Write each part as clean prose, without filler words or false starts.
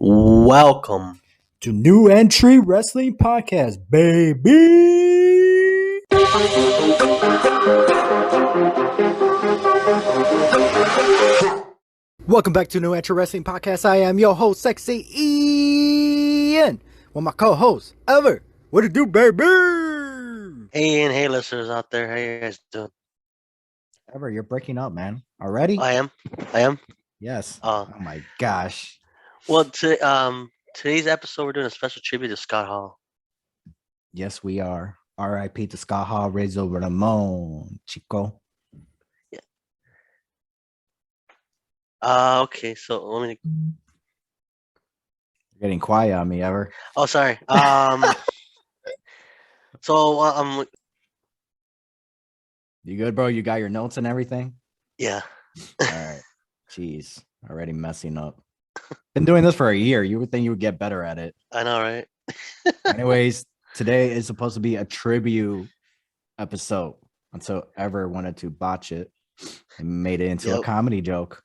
Welcome to New Entry Wrestling Podcast, baby. Welcome back to New Entry Wrestling Podcast. I am your host, Sexy Ian, with my co-host, Ever. What it do, baby? Hey, and hey, listeners out there. How you guys doing? Ever, you're breaking up, man. Already? I am. Yes. Oh my gosh. Well, today's episode, we're doing a special tribute to Scott Hall. Yes, we are. R.I.P. to Scott Hall, Ramon, Chico. Yeah. Okay, so let me. You're getting quiet on me, Ever. Oh, sorry. So You good, bro? You got your notes and everything? Yeah. All right. Jeez, already messing up. Been doing this for a year. You would think you would get better at it. I know, right? Anyways, today is supposed to be a tribute episode until Ever wanted to botch it and made it into a comedy joke.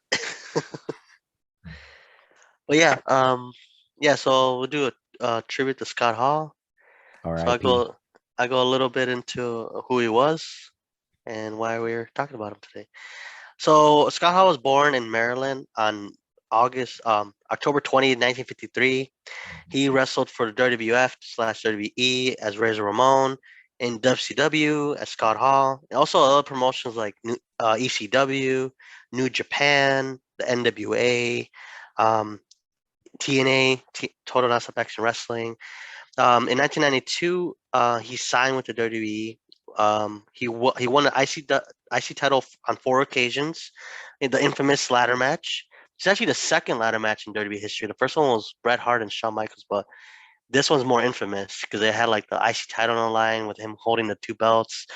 Well, yeah. So we'll do a tribute to Scott Hall. All right. So I go a little bit into who he was and why we're talking about him today. So Scott Hall was born in Maryland on October 20, 1953. He wrestled for the WWF/WWE as Razor Ramon, in WCW as Scott Hall, and also other promotions like ECW, New Japan, the NWA, TNA, Total Nonstop Action Wrestling. In 1992, he signed with the WWE. He won the IC title on 4 occasions in the infamous ladder match. It's actually the second ladder match in WWE history. The first one was Bret Hart and Shawn Michaels, but this one's more infamous because they had like the IC title on the line with him holding the 2 belts.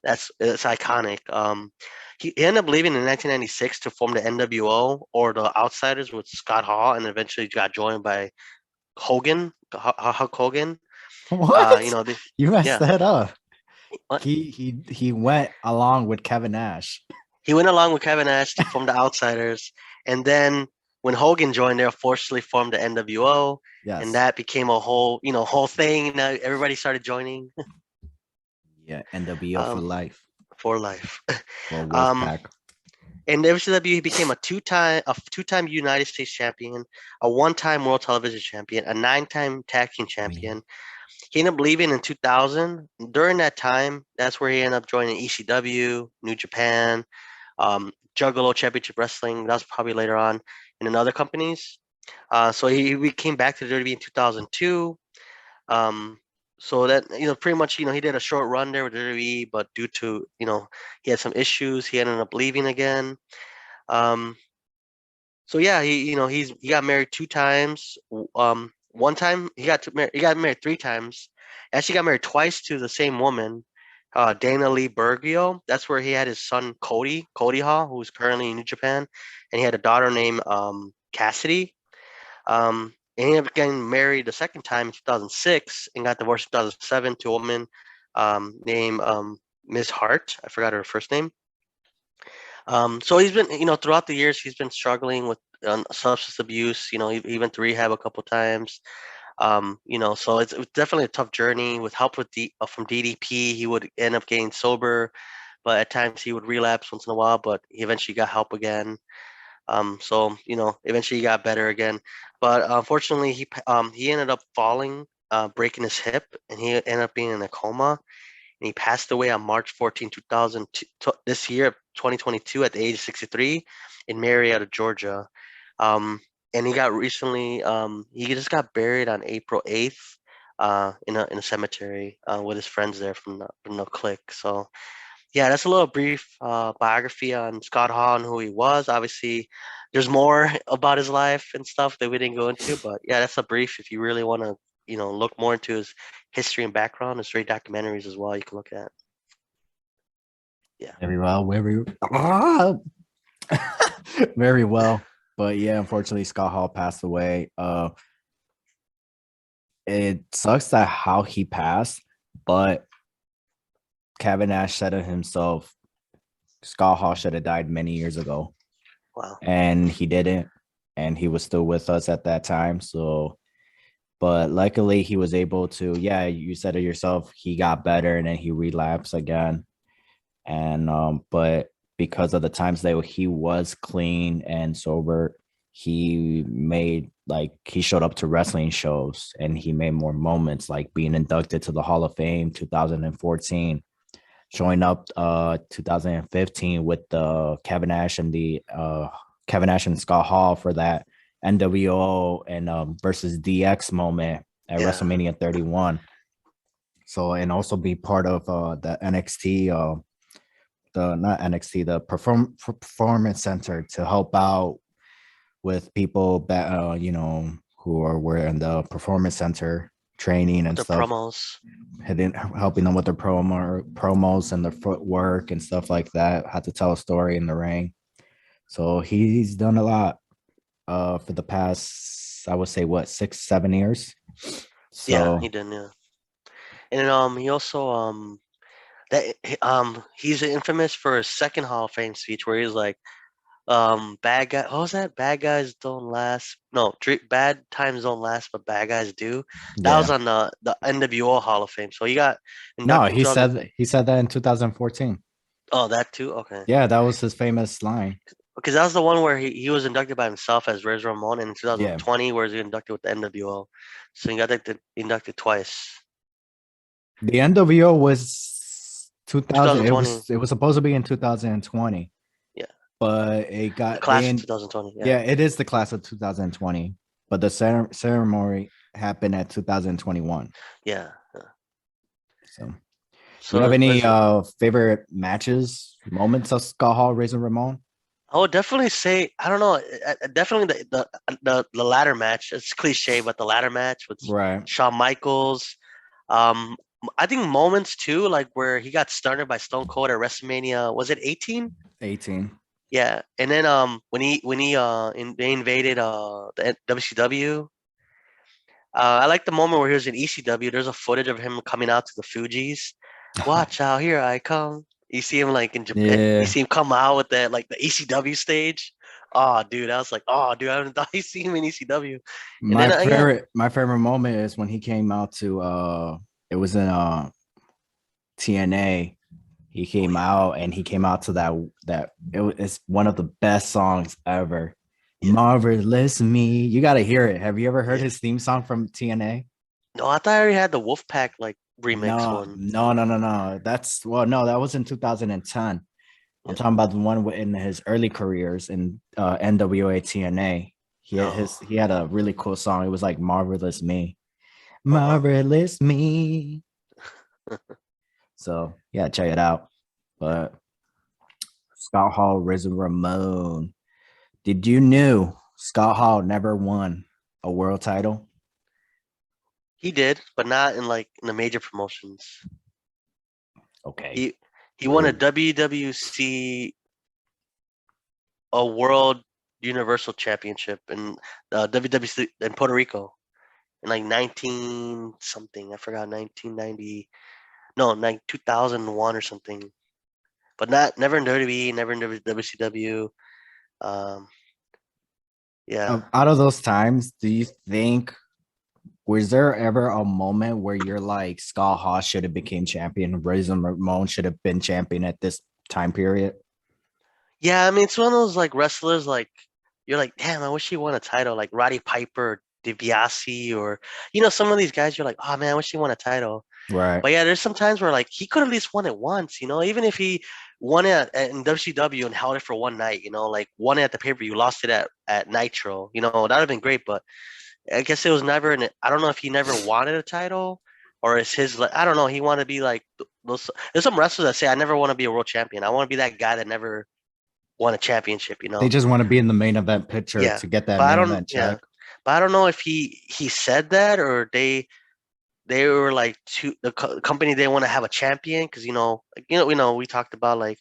It's iconic. He ended up leaving in 1996 to form the NWO or the Outsiders with Scott Hall, and eventually got joined by Hulk Hogan. What? You messed that up. What? He went along with Kevin Nash. He went along with Kevin Nash to form the Outsiders, and then when Hogan joined, they forcibly formed the NWO, and that became a whole thing. Now everybody started joining. Yeah, NWO for life. For life. Well, Wolfpack. In WCW, he became a two-time United States champion, a 1-time World Television champion, a 9-time tag team champion. He ended up leaving in 2000. During that time, that's where he ended up joining ECW, New Japan, Juggalo Championship Wrestling. That was probably later on in other companies. So he came back to the WWE in 2002. So that pretty much he did a short run there with the WWE, but due to he had some issues, he ended up leaving again. So yeah, he got married 2 times. One time he got married 3 times. Actually, got married twice to the same woman, Dana Lee Bergio. That's where he had his son Cody Hall, who's currently in New Japan, and he had a daughter named Cassidy. And he ended up getting married the second time in 2006 and got divorced in 2007 to a woman named Ms. Hart. I forgot her first name. So he's been, throughout the years, he's been struggling with substance abuse. He went to rehab a couple times. So it's definitely a tough journey. With help from DDP, he would end up getting sober, but at times he would relapse once in a while. But he eventually got help again. So eventually he got better again. But unfortunately, he ended up falling, breaking his hip, and he ended up being in a coma. And he passed away on March 14, this year, 2022, at the age of 63 in Marietta, Georgia. And he got recently, he just got buried on April 8th in a cemetery with his friends there from the clique. So, yeah, that's a little brief biography on Scott Hall and who he was. Obviously, there's more about his life and stuff that we didn't go into, but yeah, that's a brief. If you really want to, look more into his history and background, there's great documentaries as well you can look at. Yeah. Very well. Very well. But yeah, unfortunately, Scott Hall passed away. It sucks that how he passed, but Kevin Nash said it himself. Scott Hall should have died many years ago. Wow. And he didn't. and he was still with us at that time. So, but luckily he was able to. Yeah, you said it yourself. He got better, and then he relapsed again. And but because of the times that he was clean and sober, he made like he showed up to wrestling shows and he made more moments, like being inducted to the Hall of Fame 2014, showing up 2015 with the Kevin Nash and Scott Hall for that NWO and versus DX moment at Yeah. WrestleMania 31. So, and also be part of the NXT the not NXT, the performance center to help out with people that who were in the performance center training With and the stuff, promos. helping them with their promos and their footwork and stuff like that. Had to tell a story in the ring. So he's done a lot for the past, I would say, what, 6-7 years. Yeah, So he did. Yeah, and he also he's infamous for his second Hall of Fame speech where he's like, bad guy. What was that? Bad guys don't last. No, bad times don't last, but bad guys do. That was yeah, on the NWO Hall of Fame. So he got no, inducted in he 2000. said that in 2014. Oh, that too. Okay. Yeah, that was his famous line. Because that was the one where he was inducted by himself as Ramon, and in Yeah, 2020, where he inducted with the NWO. So he got inducted twice. the NWO was 2000. It 2020, was supposed to be in 2020, yeah, but it the got class of they. 2020, yeah. Yeah, it is the class of 2020, but the ceremony happened at 2021. Yeah. So, do you have So any there's, favorite matches, moments of Scott Hall, Razor Ramon? I would definitely say, I don't know, definitely the ladder match. It's cliche, but the ladder match with Right, Shawn Michaels. Um, I think moments too, like where he got stunned by Stone Cold at WrestleMania. Was it 18? 18. Yeah, and then they invaded the WCW. I like the moment where he was in ECW. There's a footage of him coming out to the Fugees. Watch out, here I come. You see him like in Japan. You Yeah, see him come out with that like the ECW stage. Oh, dude, I was like, oh, dude, I haven't thought you see him in ECW. And then yeah, my favorite moment is when he came out to it was in TNA. He oh came yeah, out and he came out to it's one of the best songs ever. yeah, Marvelous Me. You got to hear it. Have you ever heard yeah. his theme song from TNA? No, I thought I already had the Wolfpack like remix No, one. no, no, no, no. That's well, no, that was in 2010. I'm Yeah. talking about the one in his early careers in NWA TNA. No. He had a really cool song. It was like Marvelous Me. Uh-huh. Marvelous Me. So yeah, check it out. But Scott Hall, Risen Ramon. Did you knew Scott Hall never won a world title? He did, but not in like in the major promotions. Okay, He he won a rude. WWC, a World Universal Championship in WWC in Puerto Rico in like 19 something. I forgot 1990. No, like 2001 or something. But not never in WWE, never in WCW. Um, yeah. Out of those times, do you think was there ever a moment where you're like Scott Hall should have became champion, Razor Ramon should have been champion at this time period? Yeah, I mean it's one of those like wrestlers like you're like, damn, I wish he won a title like Roddy Piper or DiBiase or some of these guys you're like, oh man, I wish he won a title. Right. But yeah, there's some times where like he could at least won it once, even if he won it in WCW and held it for one night, like won it at the pay-per-view, lost it at Nitro, that would have been great. But I guess it was never I don't know if he never wanted a title or is his like I don't know, he wanted to be like those. There's some wrestlers that say I never want to be a world champion. I want to be that guy that never won a championship. They just want to be in the main event picture Yeah, to get that but I main don't. event Yeah, check. but I don't know if he said that or they were like to the company they want to have a champion because we talked about like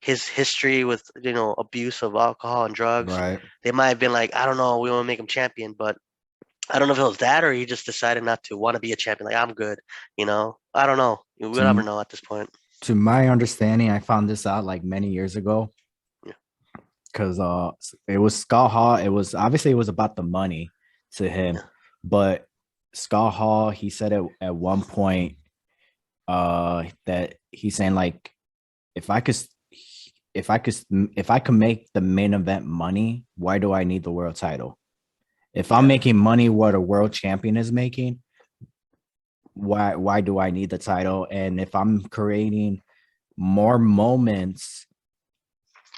his history with abuse of alcohol and drugs. Right. They might have been like, I don't know, we want to make him champion, but I don't know if it was that or he just decided not to want to be a champion. Like I'm good. I don't know. We'll never To know at this point. to my understanding, I found this out like many years ago. Yeah. because it was Scott Hall. It was obviously it was about the money to him, Yeah, but Scott Hall, he said it at one point that he's saying like if I could if I could make the main event money, why do I need the world title? If I'm yeah, making money what a world champion is making, why do I need the title? And if I'm creating more moments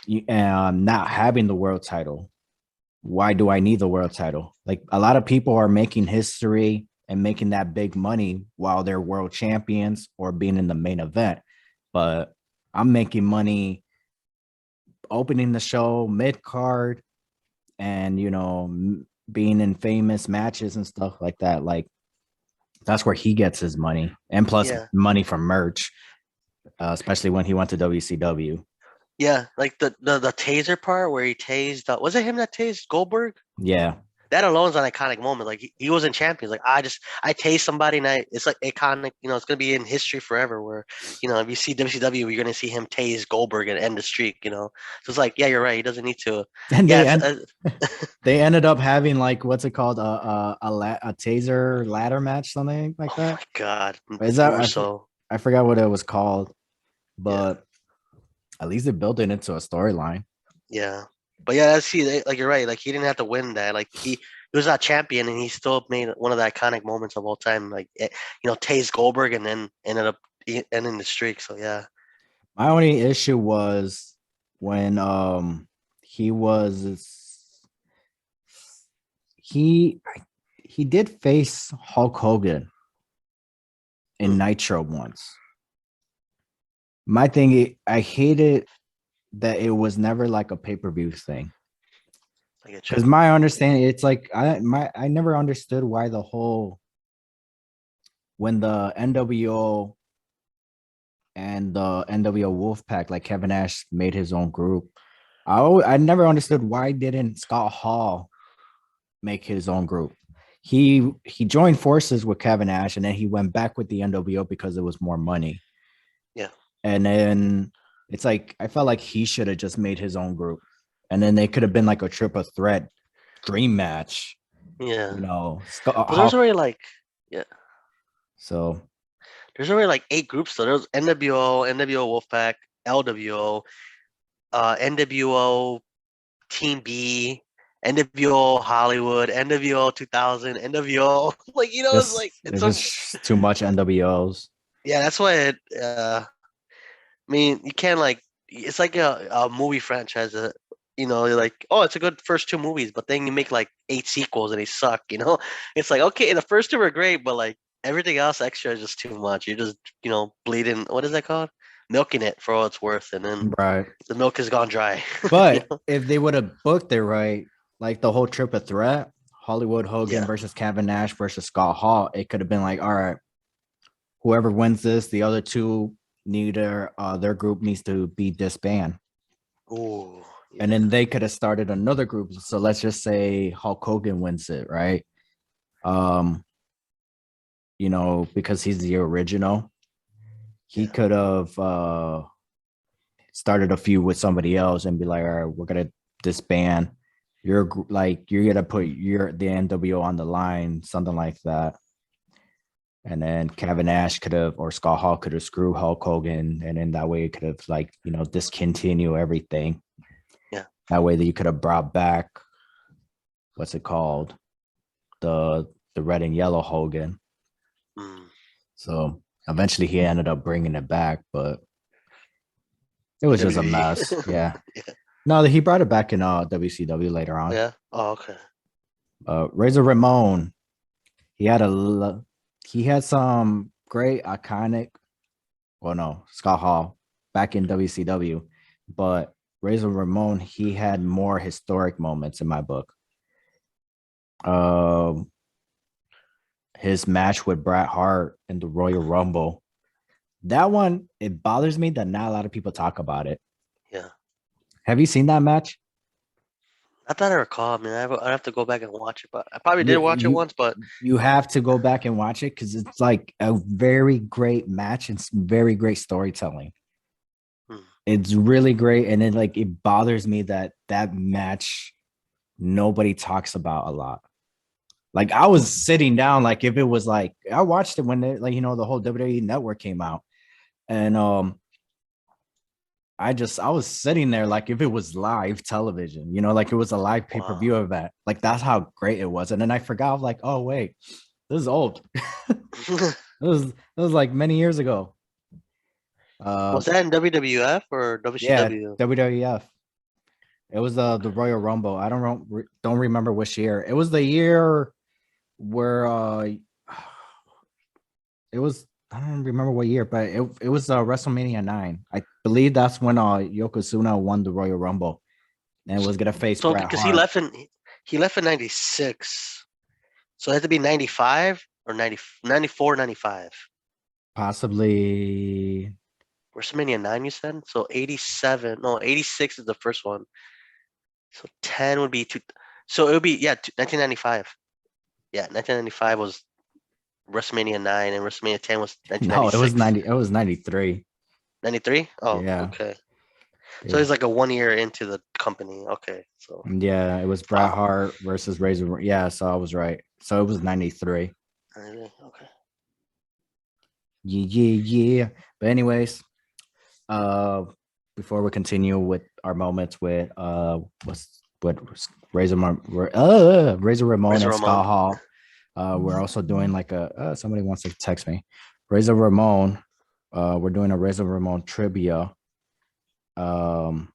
not having the world title, why do I need the world title? Like a lot of people are making history and making that big money while they're world champions or being in the main event. But I'm making money opening the show, mid card, and being in famous matches and stuff like that. Like that's where he gets his money, and plus yeah, money from merch, especially when he went to WCW. yeah. Like the taser part where he tased. Was it him that tased Goldberg? Yeah, That alone is an iconic moment. Like he wasn't champion. Like I tased somebody and it's like iconic. It's gonna be in history forever. Where if you see WCW, you're gonna see him tase Goldberg and end the streak. So it's like, yeah, you're right. He doesn't need to. and Yeah, they ended up having like what's it called a taser ladder match, something like oh that. my God, Is that Russo. I forgot what it was called, Yeah, but at least they built it into a storyline. yeah. But yeah, see, like you're right. Like he didn't have to win that. Like he was not champion, and he still made one of the iconic moments of all time. Like tase Goldberg, and then ended up ending the streak. So yeah. My only issue was when he was he he did face Hulk Hogan in Hmm, Nitro once. My thing, I hated that it was never like a pay-per-view thing. I get you. Because my understanding, it's like I never understood why the whole when the NWO and the NWO Wolfpack, like Kevin Nash made his own group. I never understood why didn't Scott Hall make his own group. He joined forces with Kevin Nash and then he went back with the NWO because it was more money. Yeah, And then it's like I felt like he should have just made his own group. And then they could have been like a triple threat dream match, yeah. Scott But there's Hall. already like, yeah, So there's already like 8 groups. So there's NWO, NWO Wolfpack, LWO, NWO Team B, NWO Hollywood, NWO 2000, NWO. Like it's like it's it's a just too much NWOs. yeah. That's why I mean, you can't like it's like a movie franchise. You're like, oh, it's a good first 2 movies, but then you make like 8 sequels and they suck. It's like okay, the first 2 were great, but like everything else extra is just too much. You're just bleeding. What is that called? Milking it for all it's worth, and then Right. the milk has gone dry. you But know? if they would have booked it right, like the whole triple threat, Hollywood Hogan Yeah. versus Kevin Nash versus Scott Hall, it could have been like, all right, whoever wins this, the other two their group needs to be disbanded. Ooh. And Yeah. then they could have started another group. So let's just say Hulk Hogan wins it, right? Um, because he's the original, he Yeah. could have started a feud with somebody else and be like, all right, we're gonna disband. You're gonna put the NWO on the line, something like that. And then Kevin Nash could have or Scott Hall could have screwed Hulk Hogan, and then that way it could have discontinue everything. Yeah. That way that you could have brought back what's it called the red and yellow Hogan. Mm. So eventually he ended up bringing it back, but it was just a mess. Yeah. Yeah. No, he brought it back in WCW later on. Yeah. Oh, okay. Razor Ramon, he had he had some great iconic. Well, no, Scott Hall back in WCW, but Razor Ramon he had more historic moments in my book. Um, his match with Bret Hart in the Royal Rumble. That one, it bothers me that not a lot of people talk about it. Yeah. Have you seen that match? Not that I recall. I mean, I'd have to go back and watch it, but I probably did You watch it you once. But you have to go back and watch it because it's like a very great match and very great storytelling. hmm. It's really great, and then like it bothers me that that match nobody talks about a lot. Like I was sitting down, like if it was like I watched it when it, like the whole WWE Network came out, and I was sitting there like if it was live television, like it was a live pay per Wow. view event. Like that's how great it was, and then I forgot like, oh wait, this is old. This was like many years ago. Uh, Was that in WWF or yeah, WCW? WWF. It was the Okay. Royal Rumble. I don't remember which year. It was the year where it was. I don't remember what year, but it was WrestleMania 9. I believe that's when Yokozuna won the Royal Rumble and was gonna face So Bret because Hart. he left in 96. So it had to be 95 or 90 94 95. Possibly WrestleMania 9 you said? So 87. No, 86 is the first one. So 10 would be two. So it would be, yeah, 1995. Yeah, 1995 was WrestleMania 9 and WrestleMania 10 was no, it was 1996. 90. It was 93. 93? Oh, Yeah, okay. So it, it's like a 1 year into the company. Okay. So, yeah, it was Bret wow. Hart versus Razor. Yeah, so I was right. So it was 93. Okay. Yeah, yeah, yeah. But anyways, uh, before we continue with our moments with what Razor Ramon Razor and Ramon. Scott Hall. We're also doing like a somebody wants to text me. Razor Ramon. We're doing a Razor Ramon trivia. Um,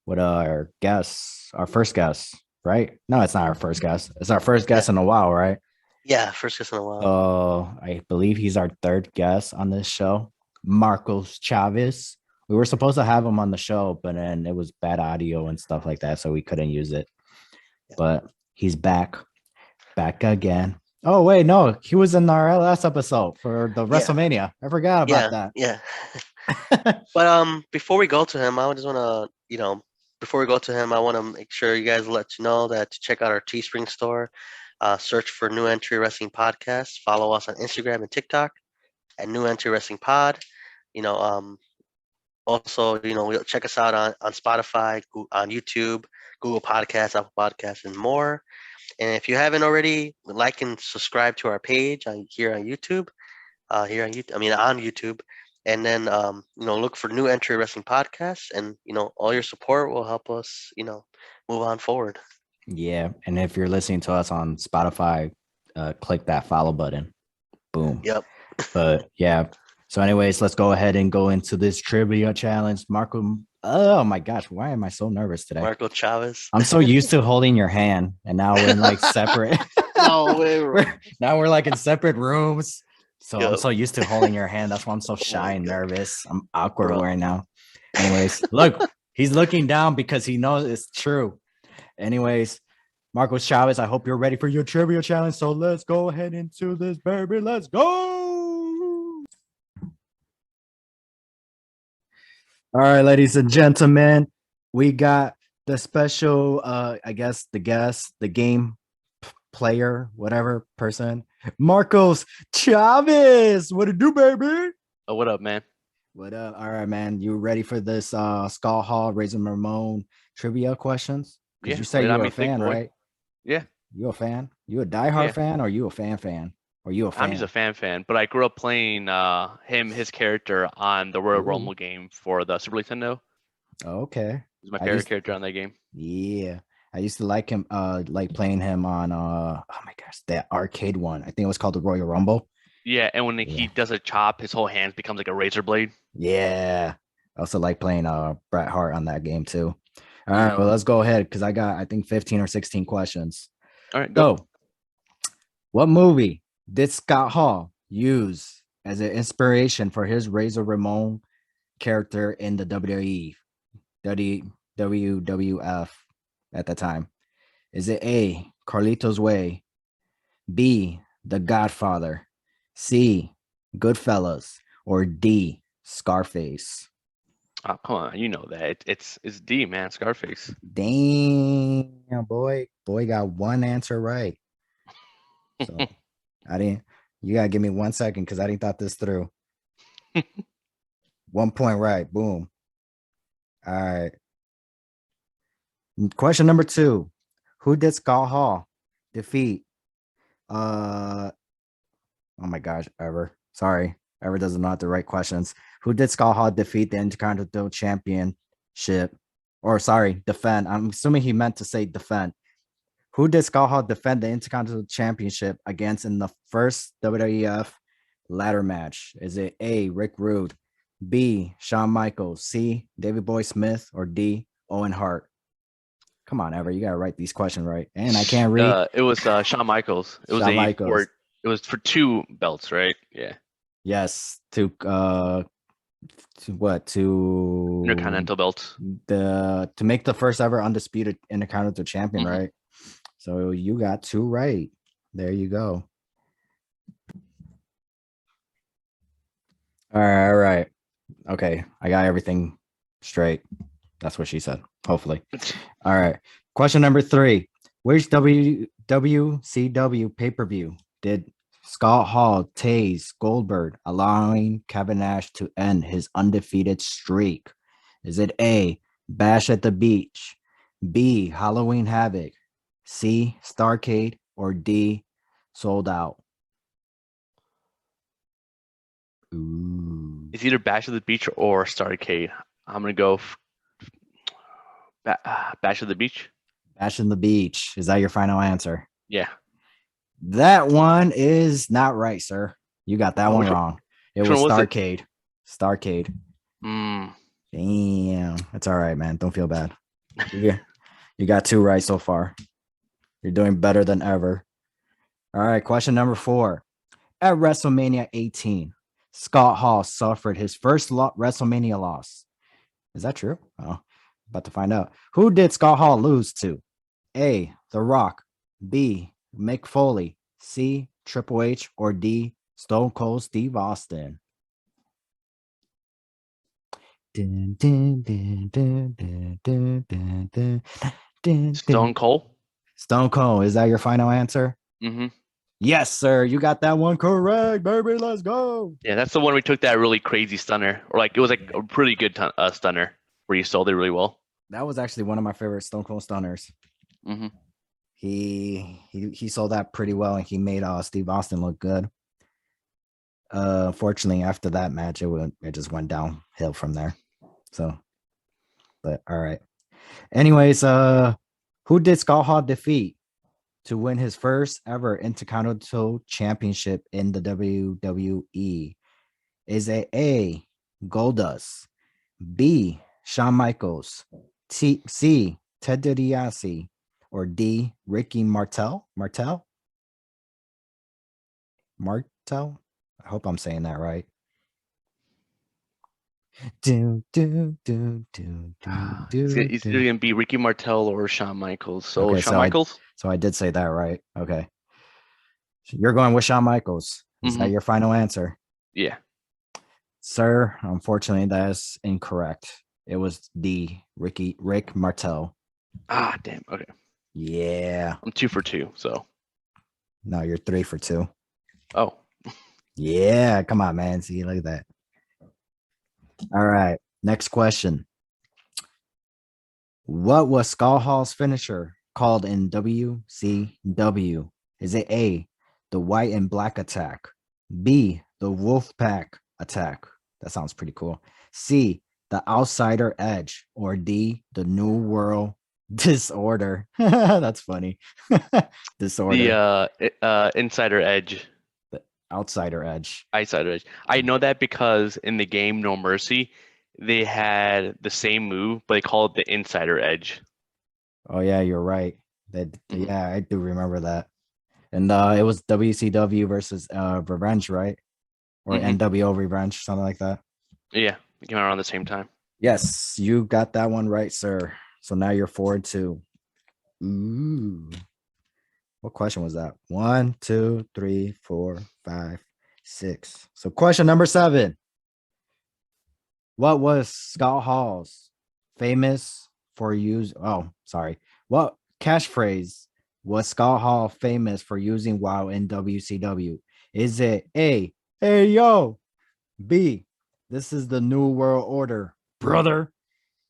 with our guests, our first guest, right? No, it's not our first guest. It's our first Yeah. guest in a while, right? Yeah, first kiss in a while. I believe he's our third guest on this show, Marcos Chavez. We were supposed to have him on the show, but then it was bad audio and stuff like that, so we couldn't use it. Yeah. But he's back again. Oh wait, no, he was in our last episode for the Yeah. WrestleMania. I forgot about Yeah. that. Yeah. But before we go to him, I just want to, before we go to him, I want to make sure you guys let you know that to check out our Teespring store. Search for New Entry Wrestling Podcast. Follow us on Instagram and TikTok at New Entry Wrestling Pod. You know, also, check us out on Spotify, on YouTube, Google Podcasts, Apple Podcasts, and more. And if you haven't already, like and subscribe to our page here on YouTube. Here on YouTube, I mean on YouTube, and then look for New Entry Wrestling Podcasts, and all your support will help us, move on forward. Yeah, and if you're listening to us on Spotify, click that follow button. Boom. Yep. But yeah. So, anyways, let's go ahead and go into this trivia challenge. Marco, oh my gosh, why am I so nervous today? Marco Chavez. I'm so used to holding your hand, and now we're in like separate. No way, bro. Now we're like in separate rooms. So I'm Yep. so used to holding your hand. That's why I'm so Oh shy my and god, nervous. I'm awkward bro. right now. Anyways, look, he's looking down because he knows it's true. Anyways, Marcos Chavez, I hope you're ready for your trivia challenge. So let's go ahead into this, baby. Let's go. All right, ladies and gentlemen, we got the special, I guess, the guest, the game player, whatever person, Marcos Chavez. What to do, baby? Oh, what up, man? What up? All right, man. You ready for this Skull Hall, Razor Ramon trivia questions? Because Yeah, you say lay it on you're a me thick, fan, boy. right? Yeah, You a fan? You a diehard yeah. fan, or you a fan? Or you a I'm just a fan? fan, but I grew up playing his character on the Royal Ooh, Rumble game for the Super Nintendo. okay. He's my I favorite used, character on that game. yeah, I used to like him. Like playing him on oh my gosh, that arcade one. I think it was called the Royal Rumble. Yeah, and when he Yeah, does a chop, his whole hand becomes like a razor blade. yeah. I also like playing Bret Hart on that game too. All right, well Mm. let's go ahead because I got I think 15 or 16 questions. All right, go. So, what movie did Scott Hall use as an inspiration for his Razor Ramon character in the WWE, WWF at the time? Is it A, Carlito's Way, B, The Godfather, C, Goodfellas, or D, Scarface? Oh, come on, you know that it's D, man. Scarface. Damn, boy got one answer right. So I didn't. You gotta give me 1 second because I didn't thought this through. 1 point right. Boom. All right. Question number 2. Who did Scott Hall defeat? Oh my gosh, Ever. Sorry. Ever doesn't know the right questions. Who did Scott Hall defeat the Intercontinental Championship? Or sorry, defend. I'm assuming he meant to say defend. Who did Scott Hall defend the Intercontinental Championship against in the first WWF ladder match? Is it A, Rick Rude, B, Shawn Michaels, C, David Boy Smith, or D, Owen Hart? Come on, Ever. You got to write these questions right. And I can't read. It was Shawn Michaels. It was Shawn Michaels. It was for 2 belts, right? Yeah. Yes, to what? To Intercontinental belts. to make the first ever undisputed Intercontinental Champion, Mhm. right? So you got 2 right. There you go. All right. Okay, I got everything straight. That's what she said. Hopefully. All right. Question number 3. Which WCW pay-per-view did Scott Hall tase Goldberg, allowing Kevin Nash to end his undefeated streak? Is it A, Bash at the Beach, B, Halloween Havoc, C, Starcade, or D, Sold Out? Ooh. It's either Bash of the Beach or Starcade. I'm gonna go Bash of the Beach. Bash in the Beach. Is that your final answer? Yeah. That one is not right, sir. You got that one Which one- wrong. It which was one was it? Starcade. Starcade. Mm. Damn. That's all right, man. Don't feel bad. Yeah. You got 2 right so far. You're doing better than ever. All right. Question number 4. At WrestleMania 18, Scott Hall suffered his first WrestleMania loss. Is that true? Oh, about to find out. Who did Scott Hall lose to? A, The Rock, B, Mick Foley, C, Triple H, or D, Stone Cold Steve Austin? Stone Cold. Stone Cold, is that your final answer? Mm-hmm. Yes, sir. You got that one correct, baby. Let's go. Yeah, that's the one we took that really crazy stunner, or like it was like a pretty good stunner where you sold it really well. That was actually one of my favorite Stone Cold stunners. Mm-hmm. He sold that pretty well, and he made Steve Austin look good. Fortunately, after that match, it just went downhill from there. So, but all right. Anyways, who did Scott Hall defeat to win his first ever Intercontinental Championship in the WWE? Is it A, Goldust, B, Shawn Michaels, C, Ted DiBiase, or D, Ricky Martel? I hope I'm saying that right. It's either gonna be Ricky Martel or Shawn Michaels. So Okay, Shawn Michaels. So I did say that right. Okay. So you're going with Shawn Michaels. Is that Mhm. your final answer? Yeah. Sir, unfortunately, that is incorrect. It was D, Rick Martel. Ah, damn. Okay. Yeah. I'm 2 for 2. So. No, you're 3 for 2. Oh. Yeah. Come on, man. See, look at that. All right. Next question. What was Scott Hall's finisher called in WCW? Is it A, the white and black attack, B, the wolf pack attack? That sounds pretty cool. C, the outsider edge, or D, the new world disorder? That's funny. Disorder. The insider edge. The outsider edge. Insider edge. I know that because in the game No Mercy, they had the same move, but they call it the insider edge. Oh yeah, you're right. Mhm. Yeah, I do remember that. And it was WCW versus Revenge, right? Or Mhm. NWO Revenge, something like that. Yeah, they came out around the same time. Yes, you got that one right, sir. So now you're 4-2. Ooh. What question was that? 1, 2, 3, 4, 5, 6. So question number 7. What was Scott Hall's famous for use? Oh, sorry. What catchphrase was Scott Hall famous for using while in WCW? Is it A, hey yo, B, this is the new world order, brother,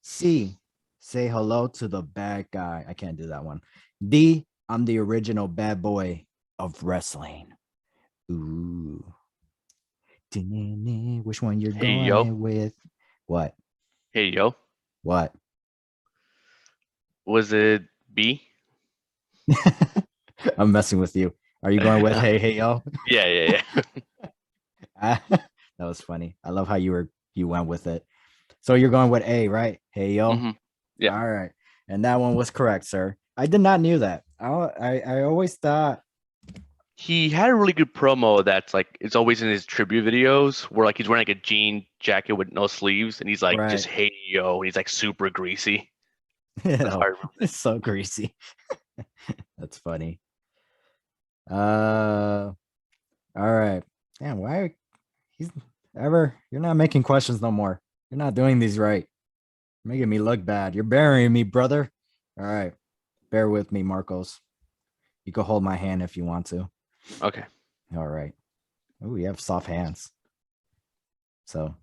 C, say hello to the bad guy. I can't do that one. D, I'm the original bad boy of wrestling. Ooh. Which one you're Hey, yo. going with? What? Hey, yo. What? Was it B? I'm messing with you. Are you going with hey yo? Yeah. That was funny. I love how you went with it. So you're going with A, right? Hey yo. hmm Yeah. All right. And that one was correct, sir. I did not knew that. I always thought He had a really good promo that's like it's always in his tribute videos where like he's wearing like a jean jacket with no sleeves and he's like just right. hey yo and he's like super greasy. You That's how I know, remember it. it's so greasy. That's funny. All right. Damn, why he's you're not making questions no more. You're not doing these right. You're making me look bad. You're burying me, brother. All right. Bear with me, Marcos. You can hold my hand if you want to. Okay. All right. Oh, you have soft hands. So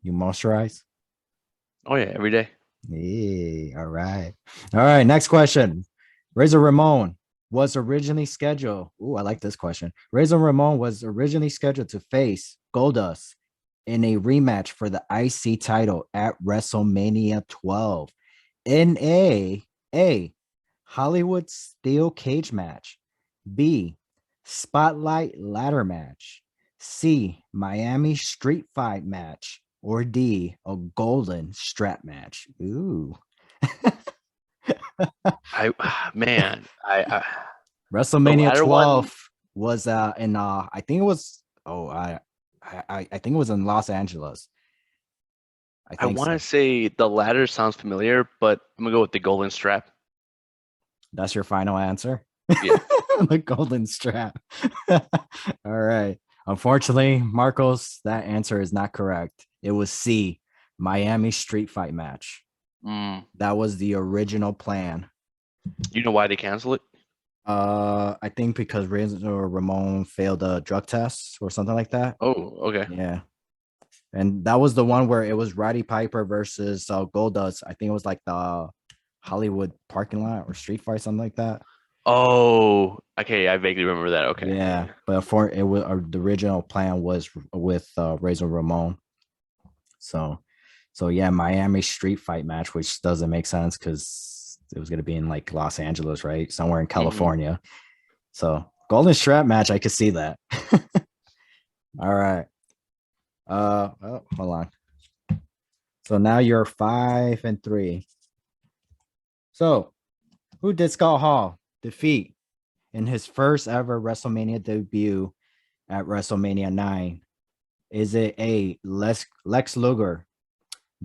you moisturize? Oh yeah, every day. Yeah. All right. All right. Next question. Razor Ramon was originally scheduled. Ooh, I like this question. Razor Ramon was originally scheduled to face Goldust in a rematch for the IC title at WrestleMania 12 in a Hollywood steel cage match, B spotlight ladder match, C Miami street fight match, or D a golden strap match. Ooh. I man, the WrestleMania latter one 12 was in I think it was I think it was in Los Angeles. I I think want to so. say the latter sounds familiar, but I'm gonna go with the golden strap. That's your final answer. Yeah. The golden strap. All right. Unfortunately, Marcos, that answer is not correct. It was C, Miami street fight match. Mm. That was the original plan. You know why they cancel it? I think because Razor Ramon failed a drug test or something like that. Oh, okay. Yeah. And that was the one where it was Roddy Piper versus Goldust. I think it was like the Hollywood parking lot or street fight, something like that. Oh, okay. I vaguely remember that. Okay. Yeah, but for it was the original plan was with Razor Ramon. So, so yeah, Miami street fight match, which doesn't make sense because it was gonna be in like Los Angeles, right? Somewhere in hmm California. So golden strap match, I could see that. All right. Oh, hold on. So now you're 5-3. So who did Scott Hall defeat in his first ever WrestleMania debut at WrestleMania 9? Is it A, Lex Luger,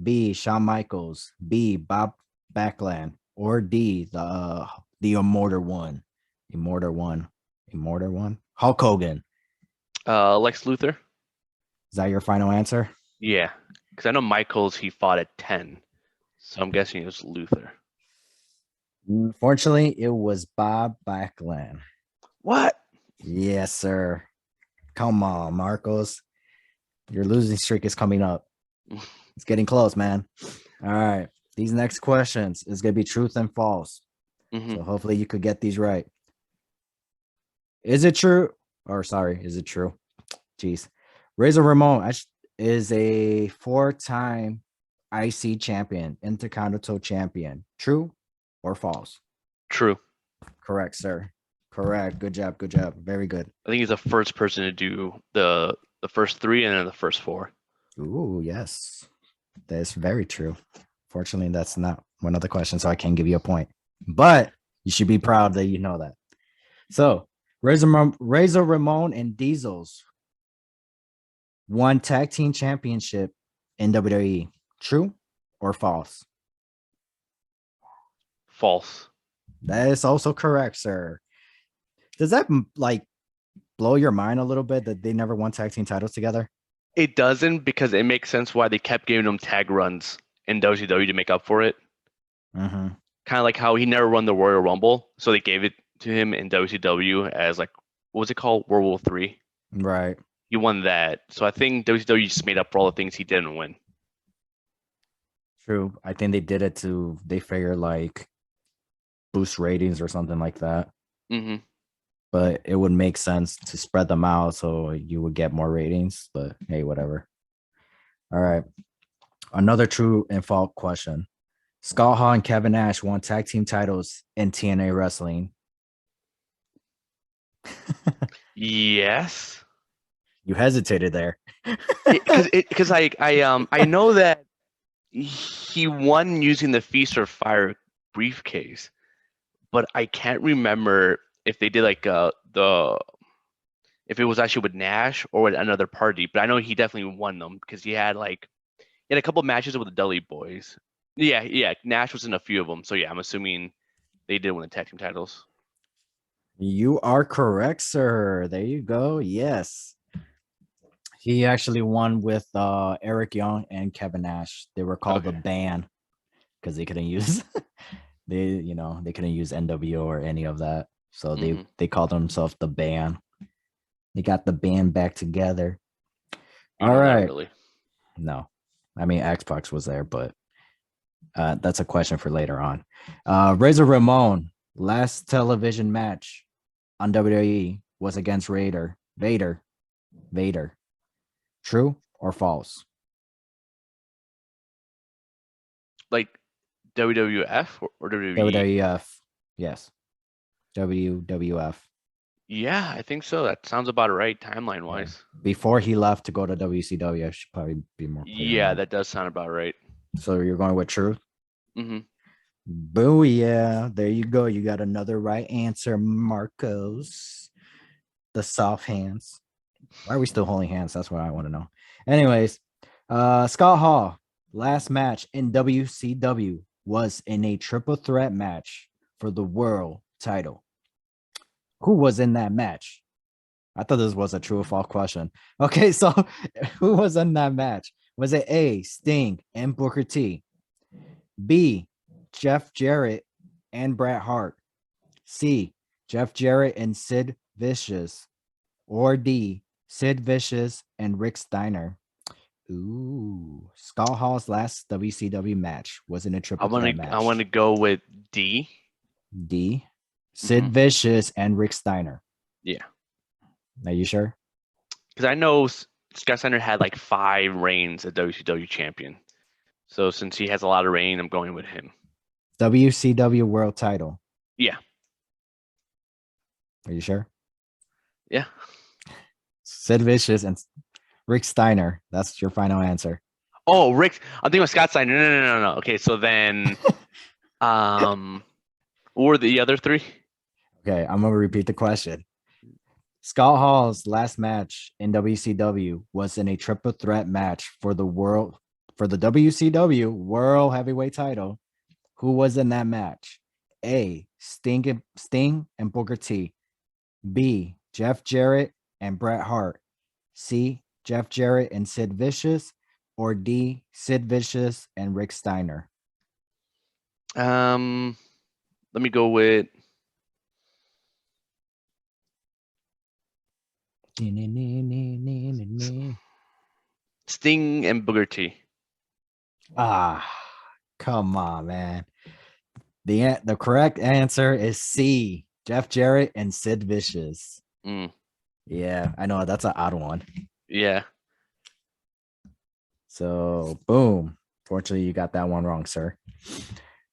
B, Shawn Michaels, B, Bob Backlund, or D, the Immortal One, Hulk Hogan? Lex Luthor. Is that your final answer? Yeah, because I know Michaels he fought at 10, so I'm guessing it was Luthor. Unfortunately, it was Bob Backlund. What? Yes, sir. Come on, Marcos. Your losing streak is coming up. It's getting close, man. All right. These next questions is going to be truth and false. hmm So hopefully you could get these right. Is it true? Or sorry, is it true? Jeez. Razor Ramon is a 4-time IC champion, Intercontinental champion. True or false? True. Correct, sir. Correct. Good job. Good job. Very good. I think he's the first person to do the first three and then the first four. Ooh, yes. That's very true. Fortunately, that's not one of the questions, so I can't give you a point. But you should be proud that you know that. So Razor Ramon and Diesels won tag team championship in WWE. True or false? False. That is also correct, sir. Does that like blow your mind a little bit that they never won tag team titles together? It doesn't because it makes sense why they kept giving him tag runs in WCW to make up for it. Mm-hmm. Kind of like how he never won the Royal Rumble, so they gave it to him in WCW as like what was it called? World War III. Right. He won that. So I think WCW just made up for all the things he didn't win. True. I think they did it they figure like boost ratings or something like that. Mm-hmm. But it would make sense to spread them out so you would get more ratings. But hey, whatever. All right. Another true and false question. Scott Hall and Kevin Nash won tag team titles in TNA wrestling. Yes. You hesitated there. Because I know that he won using the Feast or Fire briefcase, but I can't remember if they did like if it was actually with Nash or with another party. But I know he definitely won them because he had a couple matches with the Dudley Boys. Yeah. Nash was in a few of them. So yeah, I'm assuming they did win the tag team titles. You are correct, sir. There you go. Yes. He actually won with Eric Young and Kevin Nash. They were called the Okay. Band because they couldn't use they couldn't use NWO or any of that. So they called themselves the Band. They got the band back together. You All know that right. really. No. I mean Xbox was there, but that's a question for later on. Razor Ramon, last television match on WWE was against Vader. True or false? Like WWF or WWE? WWF. Yes. WWF. Yeah, I think so. That sounds about right timeline Yeah. wise. Before he left to go to WCW, I should probably be more clear. Yeah, that does sound about right. So you're going with true? Mm-hmm. Booyah. There you go. You got another right answer, Marcos. The soft hands. Why are we still holding hands? That's what I want to know. Anyways, Scott Hall, last match in WCW was in a triple threat match for the world title. Who was in that match? I thought this was a true or false question. Okay, so who was in that match? Was it A, Sting and Booker T? B, Jeff Jarrett and Bret Hart? C, Jeff Jarrett and Sid Vicious? Or D, Sid Vicious and Rick Steiner? Ooh, Scott Hall's last WCW match was in a triple threat match. I want to go with D. D, Sid Vicious and Rick Steiner. Yeah. Are you sure? Because I know Scott Steiner had like 5 reigns as WCW champion. So since he has a lot of reign, I'm going with him. WCW world title. Yeah. Are you sure? Yeah. Sid Vicious and Rick Steiner. That's your final answer. Oh, Rick. I'm thinking of Scott Steiner. No. Okay, so then what were the other 3? Okay, I'm gonna repeat the question. Scott Hall's last match in WCW was in a triple threat match for the WCW World Heavyweight Title. Who was in that match? A, Sting and Booker T. B, Jeff Jarrett and Bret Hart. C, Jeff Jarrett and Sid Vicious. Or D, Sid Vicious and Rick Steiner. Let me go with Sting and Booker T. Come on, man. The correct answer is C, Jeff Jarrett and Sid Vicious. Yeah, I know that's an odd one. Yeah. So boom. Fortunately, you got that one wrong, sir.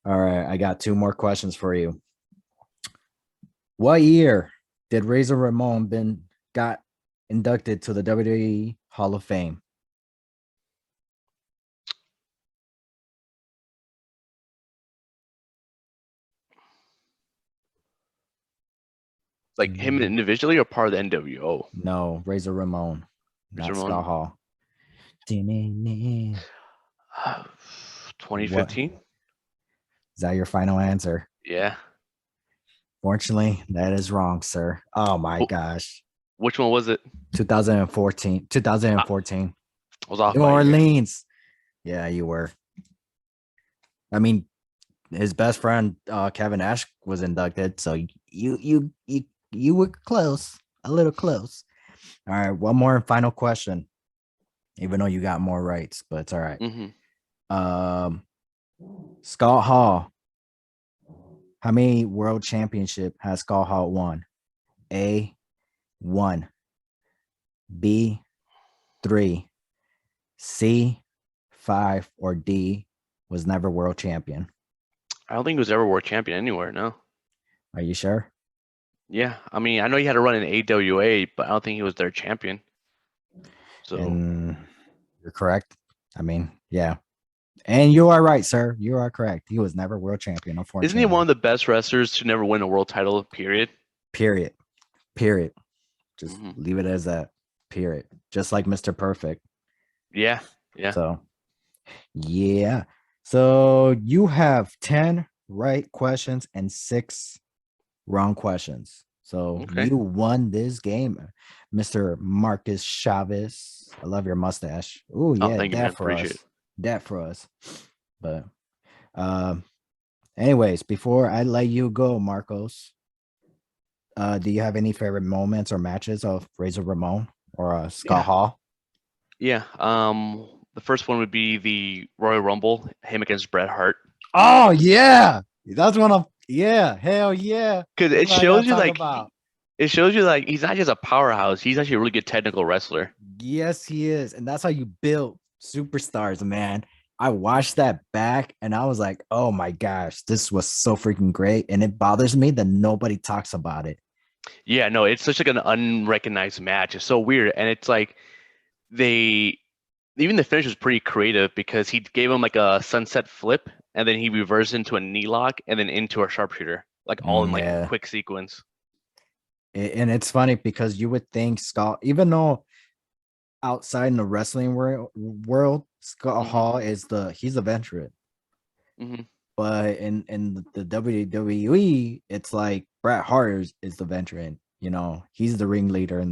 All right, I got 2 more questions for you. What year did Razor Ramon got inducted to the WWE Hall of Fame? Like him individually or part of the NWO? No, Razor Ramon, not Ramon? Scott Hall. 2015? Is that your final answer? Yeah. Fortunately, that is wrong, sir. Oh my gosh. Which one was it? 2014. 2014. I was off New by a year. Orleans. Yeah, you were. I mean, his best friend Kevin Nash was inducted, so you were close, a little close. All right, one more final question. Even though you got more rights, but it's all right. Scott Hall. How many world championship has Scott Hall won? A, 1. B, 3. C, 5. Or D, was never world champion. I don't think he was ever world champion anywhere. No. Are you sure? Yeah, I mean, I know he had a run in AWA, but I don't think he was their champion. So And you're correct. I mean, yeah. And you are right, sir. You are correct. He was never world champion, isn't he one unfortunately. of the best wrestlers to never win a world title? Period. Period. Period. Just Hmm. leave it as that. Period. Just like Mr. Perfect. Yeah, yeah. So, yeah. So you have 10 right questions and 6 wrong questions. So Okay. you won this game, Mr. Marcus Chavez. I love your mustache. Oh, Oh, yeah, thank you, man. that for Appreciate it. us. That for us. But um, anyways, before I let you go, Marcos, do you have any favorite moments or matches of Razor Ramon or Scott Yeah, Hall? yeah. The first one would be the Royal Rumble, him against Bret Hart, Oh yeah, that's one of yeah, hell yeah. because That's it what I gotta shows you talk like about. it shows you like he's not just a powerhouse; he's actually a really good technical wrestler. Yes, he is, and that's how you build superstars, man. I watched that back, and I was like, oh my gosh, this was so freaking great, and it bothers me that nobody talks about it. Yeah, no, it's such like an unrecognized match. It's so weird, and it's like they even the finish was pretty creative because he gave him like a sunset flip, and then he reversed into a knee lock, and then into a sharpshooter, like all in like Yeah, quick sequence. and it's funny because you would think Scott, even though outside in the wrestling world, Scott Hmm. Hall is he's a veteran. Hmm. But in the WWE, it's like Bret Hart is the veteran. You know, he's the ringleader,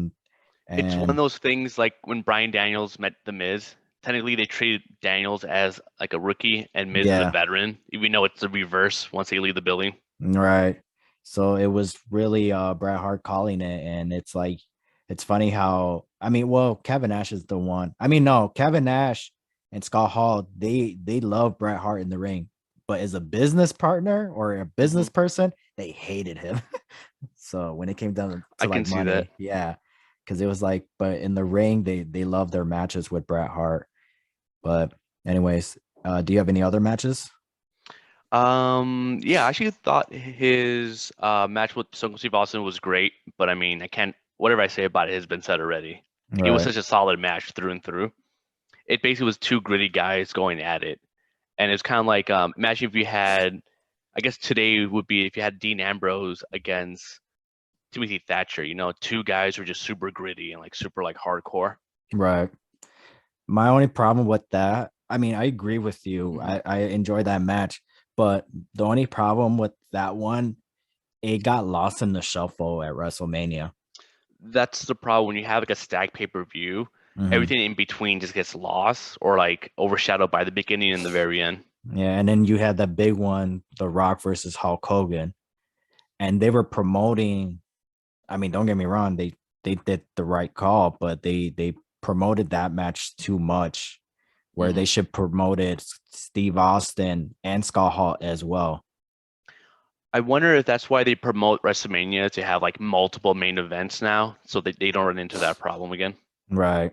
It's one of and those things like when Brian Daniels met The Miz. Technically, they treated Daniels as like a rookie and Miz as a yeah, veteran, even though it's the reverse once they leave the building. right. So it was really Bret Hart calling it, and it's like it's funny how I mean, well, Kevin Nash is the one. I mean, no, Kevin Nash and Scott Hall, they love Bret Hart in the ring, but as a business partner or a Hmm. business person, they hated him. So when it came down I to can like see that. money, yeah, because it was like, but in the ring, they love their matches with Bret Hart. But anyways, do you have any other matches? Yeah, I actually thought his match with Stone Cold Steve Austin was great, but I mean, I can't. Whatever I say about it has been said already. Like it was Right, such a solid match through and through. It basically was two gritty guys going at it, and it's kind of like imagine if you had, I guess today would be if you had Dean Ambrose against Timothy Thatcher. You know, two guys who are just super gritty and like super like hardcore. right. My only problem with that, I mean, I agree with you. Hmm. I enjoyed that match, but the only problem with that one, it got lost in the shuffle at WrestleMania. That's the problem when you have like a stack pay-per-view. Mhm. Everything in between just gets lost or like overshadowed by the beginning and the very end. Yeah, and then you had that big one, The Rock versus Hulk Hogan, and they were promoting. I mean, don't get me wrong, they did the right call, but they promoted that match too much, where Hmm. they should promoted Steve Austin and Scott Hall as well. I wonder if that's why they promote WrestleMania to have like multiple main events now, so that they don't run into that problem again. Right.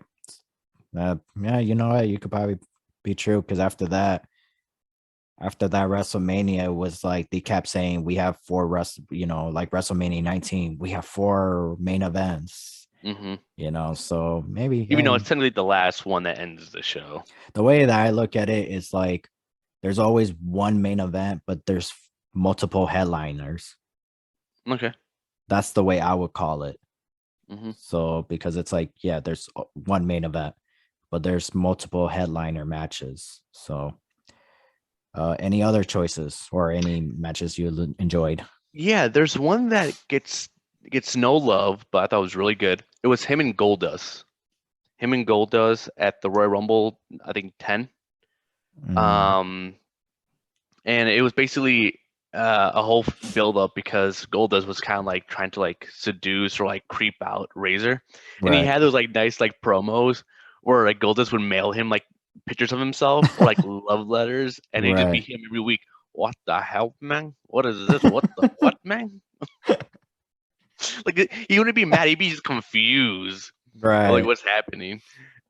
Yeah, you know what? You could probably be true because after that WrestleMania it was like they kept saying we have like WrestleMania 19, we have 4 main events, Hmm. so maybe, Even yeah. though it's technically the last one that ends the show. The way that I look at it is like there's always one main event, but there's multiple headliners. Okay. That's the way I would call it. Hmm. So because it's like, yeah, there's one main event, but there's multiple headliner matches. So any other choices or any matches you enjoyed? Yeah, there's one that gets no love, but I thought was really good. It was him and Goldust. Him and Goldust at the Royal Rumble, I think 10. Mm, Um, and it was basically a whole build up because Goldust was kind of like trying to like seduce or like creep out Razor, and he right. had those like nice like promos where like Goldust would mail him like pictures of himself or like love letters, and he'd just be Right. him every week. What the hell, man? What is this? What the what, man? Like he wouldn't be mad. He'd be just confused. Like Right. what's happening.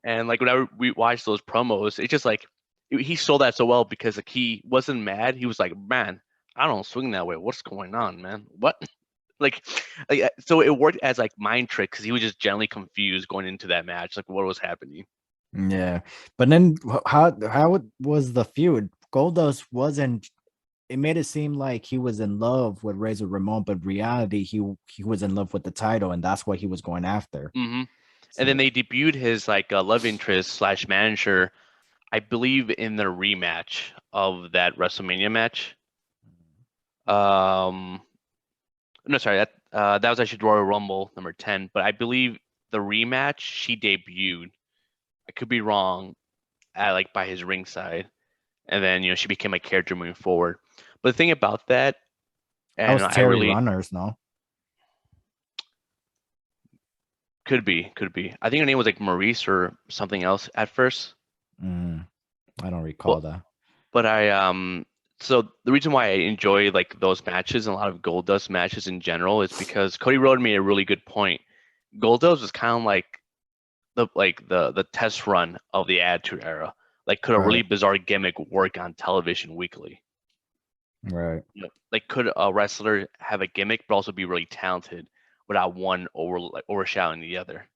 And like whenever we watched those promos, it's just like he sold that so well because like he wasn't mad. He was like, man, I don't swing that way. What's going on, man? What? Like, so it worked as like mind trick because he was just generally confused going into that match, like what was happening. Yeah. But then was the feud? Goldust wasn't it made it seem like he was in love with Razor Ramon, but reality he was in love with the title, and that's what he was going after. Hmm. And then So they debuted his like love interest slash manager, I believe, in the rematch of that WrestleMania match. Um, no, sorry, that was actually Royal Rumble number 10, but I believe the rematch she debuted. I could be wrong, at like by his ringside, and then she became a character moving forward. But the thing about that, that and was I Terry really Runners, no? could be. I think her name was like Maurice or something else at first. Mm, I don't recall But that. but so the reason why I enjoy like those matches and a lot of Goldust matches in general is because Cody Rhodes made a really good point. Goldust was kind of like the test run of the Attitude Era. Like, could a really Right. bizarre gimmick work on television weekly? Right. Like, could a wrestler have a gimmick but also be really talented without one overshadowing the other?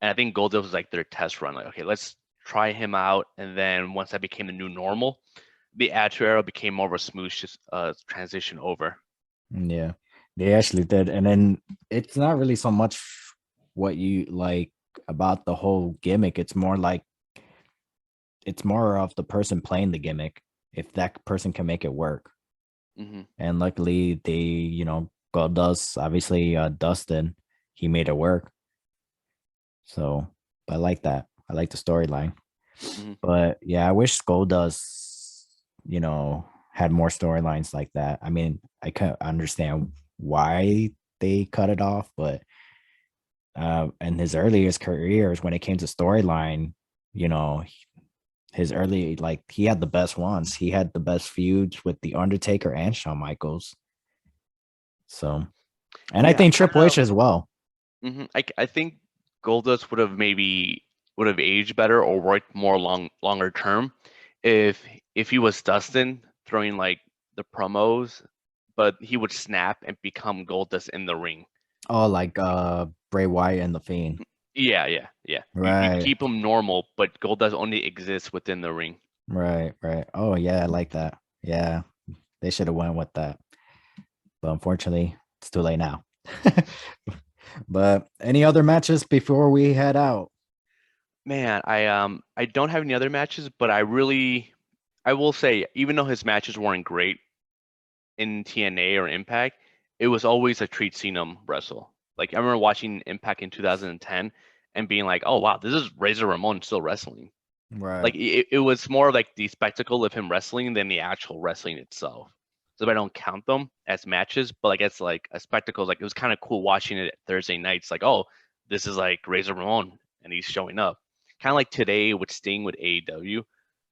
And I think Goldust was like their test run. Like, okay, let's try him out, and then once that became the new normal, the Attitude Era became more of a smooth transition over. Yeah. They actually did. And then it's not really so much what you like about the whole gimmick. It's more of the person playing the gimmick if that person can make it work. Hmm. And luckily they, Goldust, obviously Dustin, he made it work. So I like that. I like the storyline. Hmm. But yeah, I wish Goldust, had more storylines like that. I mean, I can understand why they cut it off, but in his earliest careers, when it came to storyline, you know, his early like he had the best ones. He had the best feuds with the Undertaker and Shawn Michaels. So, and I Yeah, think Triple H as well. I think Goldust would have aged better or worked more longer term if he was Dustin throwing like the promos, but he would snap and become Goldust in the ring. Oh, like Bray Wyatt and the Fiend. Yeah. You Right, keep him normal, but Goldust only exists within the ring. right. Oh yeah, I like that. Yeah, they should have went with that, but unfortunately, it's too late now. But any other matches before we head out? Man, I don't have any other matches, but I will say even though his matches weren't great in TNA or Impact, it was always a treat seeing him wrestle. Like I remember watching Impact in 2010 and being like, "Oh wow, this is Razor Ramon still wrestling." Like Right. it was more like the spectacle of him wrestling than the actual wrestling itself. So if I don't count them as matches, but like it's like a spectacle. Like it was kind of cool watching it Thursday nights. Like, oh, this is like Razor Ramon and he's showing up. Kind of like today with Sting with AEW.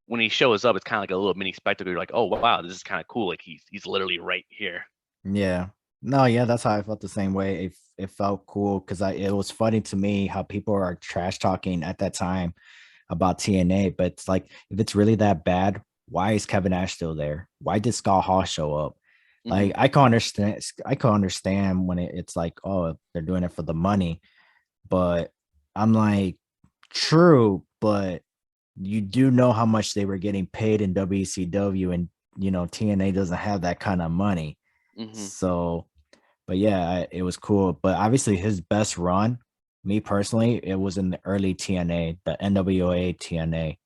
When he shows up, it's kind of like a little mini spectacle. You're like, oh wow, this is kind of cool. Like he's literally right here. Yeah. No, yeah, that's how I felt the same way. It felt cool because it was funny to me how people are trash talking at that time about TNA, but it's like if it's really that bad, why is Kevin Nash still there? Why did Scott Hall show up? Hmm. Like I can understand when it's like, oh, they're doing it for the money, but I'm like, true, but you do know how much they were getting paid in WCW, and TNA doesn't have that kind of money. Hmm. So, but yeah, it was cool. But obviously, his best run, me personally, it was in the early TNA, the NWA TNA,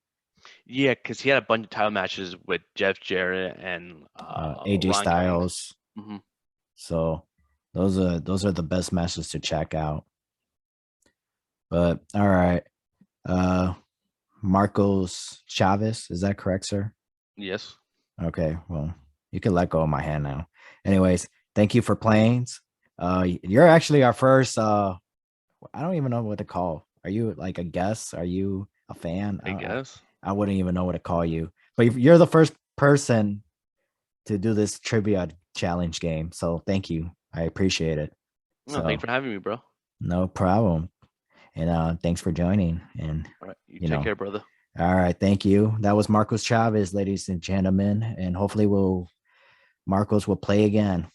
Yeah, because he had a bunch of title matches with Jeff Jarrett and AJ Ron Killings. Styles. Hmm. So those are the best matches to check out. But all right, uh, Marcos Chavez, is that correct, sir? Yes. Okay, well, you can let go of my hand now. Anyways, thank you for playing. You're actually our first. I don't even know what to call. Are you like a guest? Are you a fan? I guess. I wouldn't even know what to call you. But you're the first person to do this trivia challenge game. So thank you. I appreciate it. No, thanks for having me, bro. No problem. And thanks for joining. And all right, you take care, brother. All right, thank you. That was Marcos Chavez, ladies and gentlemen. And hopefully Marcos will play again.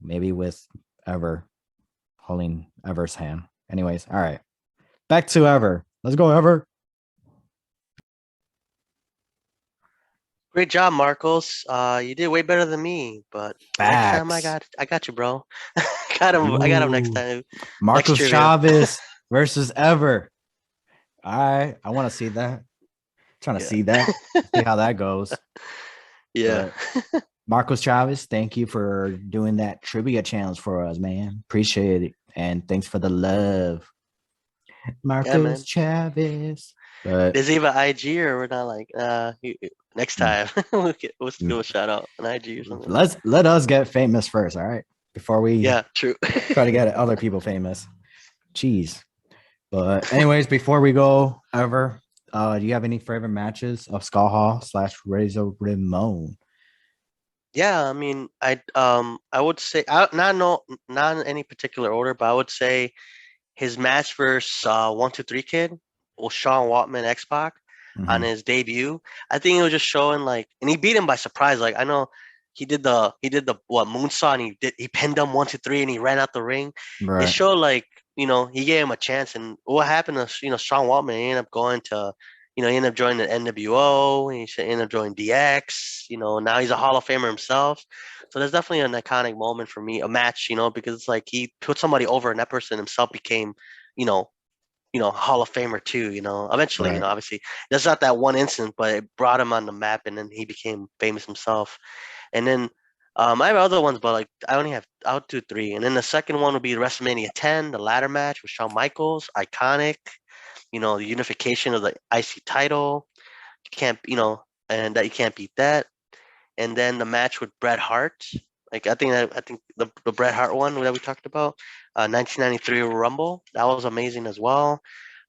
Maybe with Ever holding Ever's hand. Anyways, all right. Back to Ever. Let's go, Ever. Great job, Marcos. You did way better than me, but next time I got you, bro. I got him next time. Marcos Chavez versus Ever. All right, I want to see that. Trying to see that. See how that goes. Yeah. Marcos Chavez, thank you for doing that trivia challenge for us, man. Appreciate it. And thanks for the love. Marcos Chavez. But does he have an IG or we're not like next time we'll do a shout out on IG or something? Let us get famous first, all right? Before we true. try to get other people famous. Jeez. But anyways, before we go, Ever, do you have any favorite matches of scotthall / razorramon? Yeah, I mean, I would say not in any particular order, but I would say his match versus 1-2-3 Kid, or Sean Waltman X-Pac on his debut. I think it was just showing like, and he beat him by surprise. Like I know he did the moonsault, and he pinned him 1-2-3, and he ran out the ring. Right. It showed like he gave him a chance, and what happened to Sean Waltman? He ended up going to he ended up joining the NWO. He ended up joining DX. Now he's a Hall of Famer himself. So there's definitely an iconic moment for me, a match. Because it's like he put somebody over, and that person himself became, Hall of Famer too. Eventually, Right. Obviously, that's not that one instance, but it brought him on the map, and then he became famous himself. And then I have other ones, but like I'll do 3. And then the second one would be WrestleMania 10, the ladder match with Shawn Michaels, iconic. The unification of the IC title. You can't, and that you can't beat that. And then the match with Bret Hart. Like I think the Bret Hart one that we talked about, 1993 Rumble, that was amazing as well.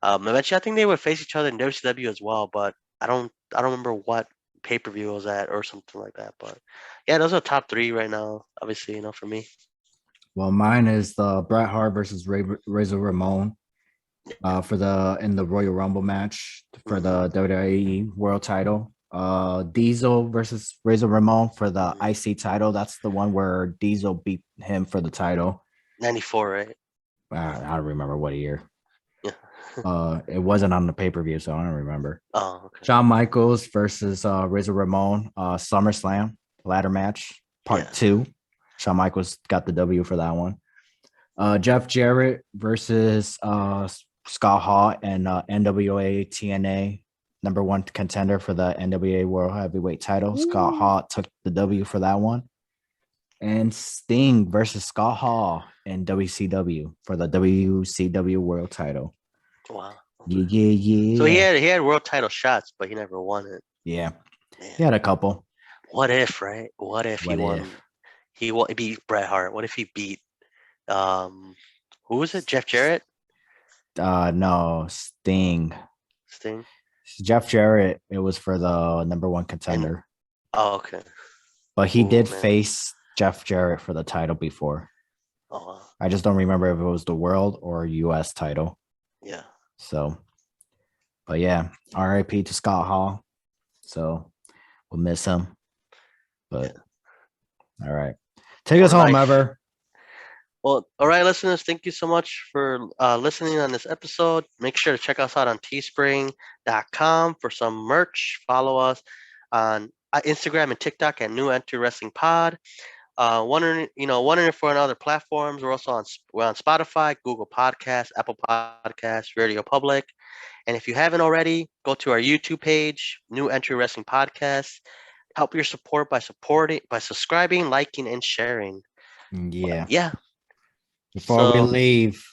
Eventually, I think they would face each other in WCW as well, but I don't remember what pay-per-view it was at or something like that. But yeah, those are top 3 right now. Obviously, for me. Well, mine is the Bret Hart versus Razor Ramon in the Royal Rumble match for the WWE World Title. Diesel versus Razor Ramon for the IC title. That's the one where Diesel beat him for the title. 94, right? I don't remember what year. Yeah. It wasn't on the pay-per-view, so I don't remember. Oh, okay. Shawn Michaels versus Razor Ramon, SummerSlam ladder match, part 2. Shawn Michaels got the W for that one. Jeff Jarrett versus Scott Hall and NWA TNA #1 contender for the NWA World Heavyweight title. Ooh. Scott Hall took the W for that one. And Sting versus Scott Hall in WCW for the WCW World title. Wow. Yeah. So he had world title shots, but he never won it. Yeah. Man. He had a couple. What if, right? What if he won? He beat Bret Hart. What if he beat who was it? Jeff Jarrett? No, Sting. Jeff Jarrett, it was for the #1 contender. Okay. But he did face Jeff Jarrett for the title before. Oh, wow. I just don't remember if it was the world or US title. Yeah. So, but yeah, RIP to Scott Hall. So we'll miss him. But all right. Take us home, Ever. Well, all right, listeners, thank you so much for listening on this episode. Make sure to check us out on teespring.com for some merch. Follow us on Instagram and TikTok at New Entry Wrestling Pod. Wondering for other platforms. We're also on Spotify, Google Podcasts, Apple Podcasts, Radio Public. And if you haven't already, go to our YouTube page, New Entry Wrestling Podcast. Help your support by subscribing, liking, and sharing. Yeah. But, yeah. Before we leave,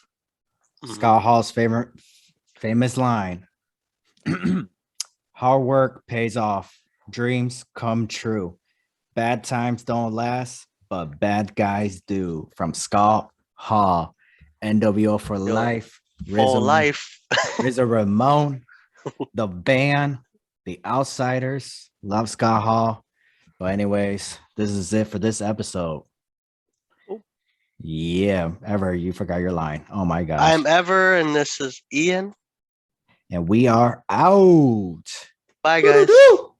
Scott Hall's famous line: hard work pays off, dreams come true. Bad times don't last, but bad guys do. From Scott Hall, NWO for life. For life. Razor Ramon. the band, the outsiders, love Scott Hall. But anyways, this is it for this episode. Oh. Yeah, Ever, you forgot your line. Oh my gosh. I'm Ever, and this is Ian. And we are out. Bye, guys. Doo-doo-doo.